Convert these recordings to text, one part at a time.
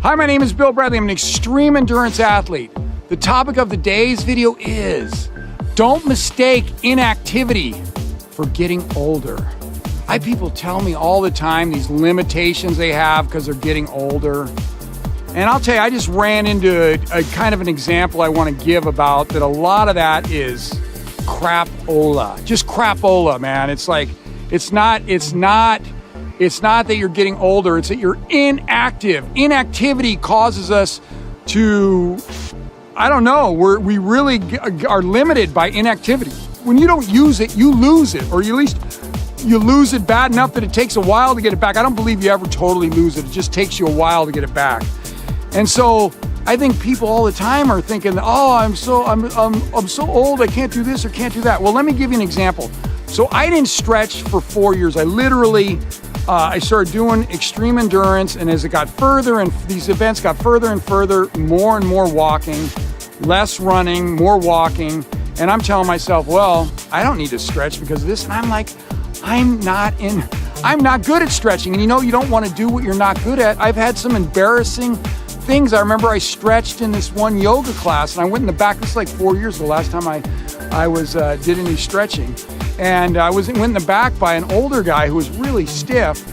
Hi, my name is Bill Bradley. I'm an extreme endurance athlete. The topic of the day's video is, don't mistake inactivity for getting older. I have people tell me all the time these limitations they have because they're getting older. And I'll tell you, I just ran into a kind of an example I want to give about that. A lot of that is crapola, just crapola, man. It's like, it's not that you're getting older, it's that you're inactive. Inactivity causes us to, I don't know, we really are limited by inactivity. When you don't use it, you lose it, or at least you lose it bad enough that it takes a while to get it back. I don't believe you ever totally lose it. It just takes you a while to get it back. And so I think people all the time are thinking, oh, I'm so old, I can't do this or can't do that. Well, let me give you an example. So I didn't stretch for 4 years. I literally, I started doing extreme endurance, and as it got further and these events got further and further, more and more walking, less running, more walking. And I'm telling myself, well, I don't need to stretch because of this. And I'm like, I'm not good at stretching. And you know, you don't want to do what you're not good at. I've had some embarrassing things. I remember I stretched in this one yoga class, and I went in the back. This is like 4 years the last time I did any stretching. And I went in the back by an older guy who was really stiff.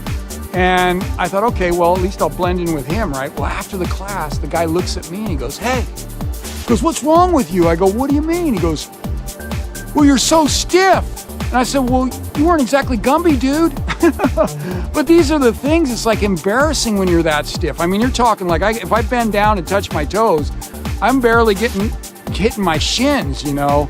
And I thought, okay, well, at least I'll blend in with him, right? Well, after the class, the guy looks at me and he goes, hey, what's wrong with you? I go, what do you mean? He goes, well, you're so stiff. And I said, well, you weren't exactly Gumby, dude. But these are the things, it's like embarrassing when you're that stiff. I mean, you're talking like, if I bend down and touch my toes, I'm barely hitting my shins, you know?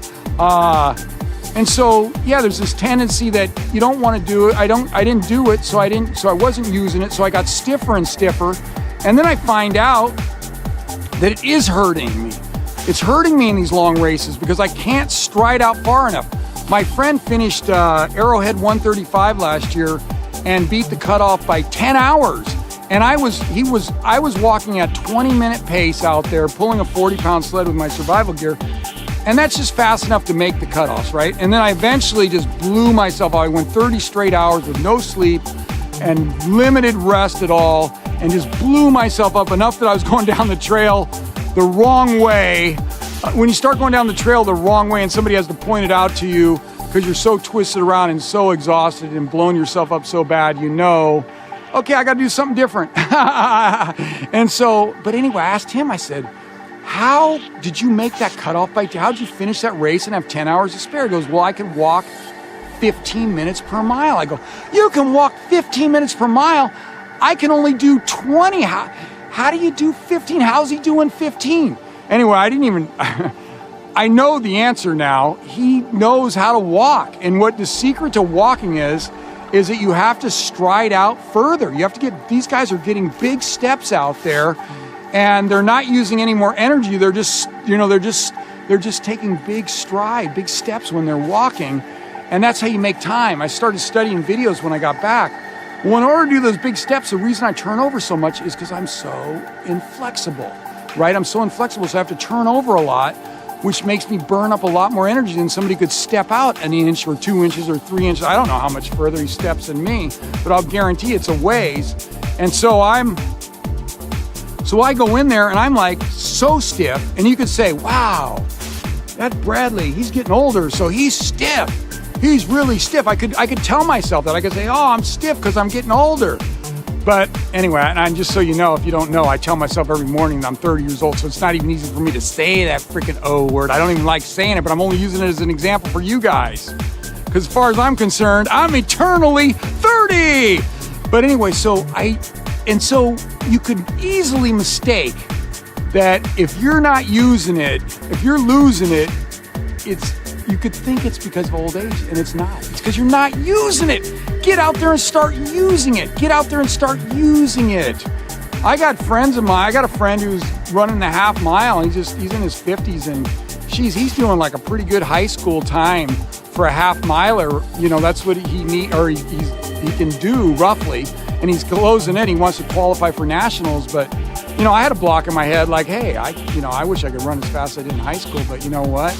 And so, yeah, there's this tendency that you don't want to do it. I didn't do it, so I wasn't using it, so I got stiffer and stiffer. And then I find out that it is hurting me. It's hurting me in these long races because I can't stride out far enough. My friend finished Arrowhead 135 last year and beat the cutoff by 10 hours. And I was walking at 20-minute pace out there, pulling a 40-pound sled with my survival gear. And that's just fast enough to make the cutoffs, right? And then I eventually just blew myself out. I went 30 straight hours with no sleep and limited rest at all, and just blew myself up enough that I was going down the trail the wrong way. When you start going down the trail the wrong way and somebody has to point it out to you because you're so twisted around and so exhausted and blown yourself up so bad, you know, okay, I got to do something different. And so, but anyway, I asked him, I said, how did you make that cutoff by, how did you finish that race and have 10 hours to spare? He goes, well, I could walk 15 minutes per mile. I go, you can walk 15 minutes per mile? I can only do 20. How do you do 15? How's he doing 15? Anyway, I know the answer now. He knows how to walk. And what the secret to walking is that you have to stride out further. You have to these guys are getting big steps out there, and they're not using any more energy. They're just, they're just taking big steps when they're walking. And that's how you make time. I started studying videos when I got back. Well, in order to do those big steps, the reason I turn over so much is because I'm so inflexible, right? I'm so inflexible, so I have to turn over a lot, which makes me burn up a lot more energy than somebody could step out an inch or 2 inches or 3 inches. I don't know how much further he steps than me, but I'll guarantee it's a ways. And so I go in there and I'm like so stiff, and you could say, wow, that Bradley, he's getting older, so he's stiff. He's really stiff. I could tell myself that. I could say, oh, I'm stiff because I'm getting older. But anyway, and just so you know, if you don't know, I tell myself every morning that I'm 30 years old, so it's not even easy for me to say that freaking O word. I don't even like saying it, but I'm only using it as an example for you guys. Because as far as I'm concerned, I'm eternally 30. But anyway, so you could easily mistake that if you're not using it, if you're losing it, you could think it's because of old age, and it's not. It's because you're not using it. Get out there and start using it. Get out there and start using it. I got friends of mine. I got a friend who's running the half mile. He's in his 50s, and he's doing like a pretty good high school time for a half miler. You know, that's what he can do roughly. And he's closing it. He wants to qualify for nationals, but you know, I had a block in my head like, hey, I wish I could run as fast as I did in high school, but you know what?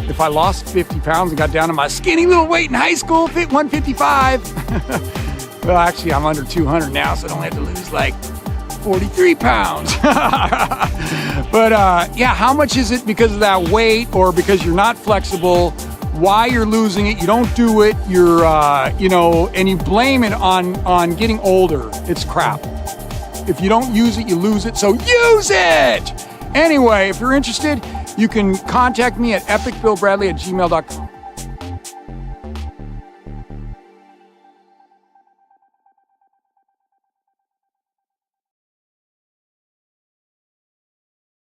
If I lost 50 pounds and got down to my skinny little weight in high school, 155. Well, actually, I'm under 200 now, so I don't have to lose like lost 43 pounds. But yeah, how much is it because of that weight or because you're not flexible? Why you're losing it? You don't do it. You're, and you blame it on getting older. It's crap. If you don't use it, you lose it. So use it. Anyway, if you're interested, you can contact me at epicbillbradley@gmail.com.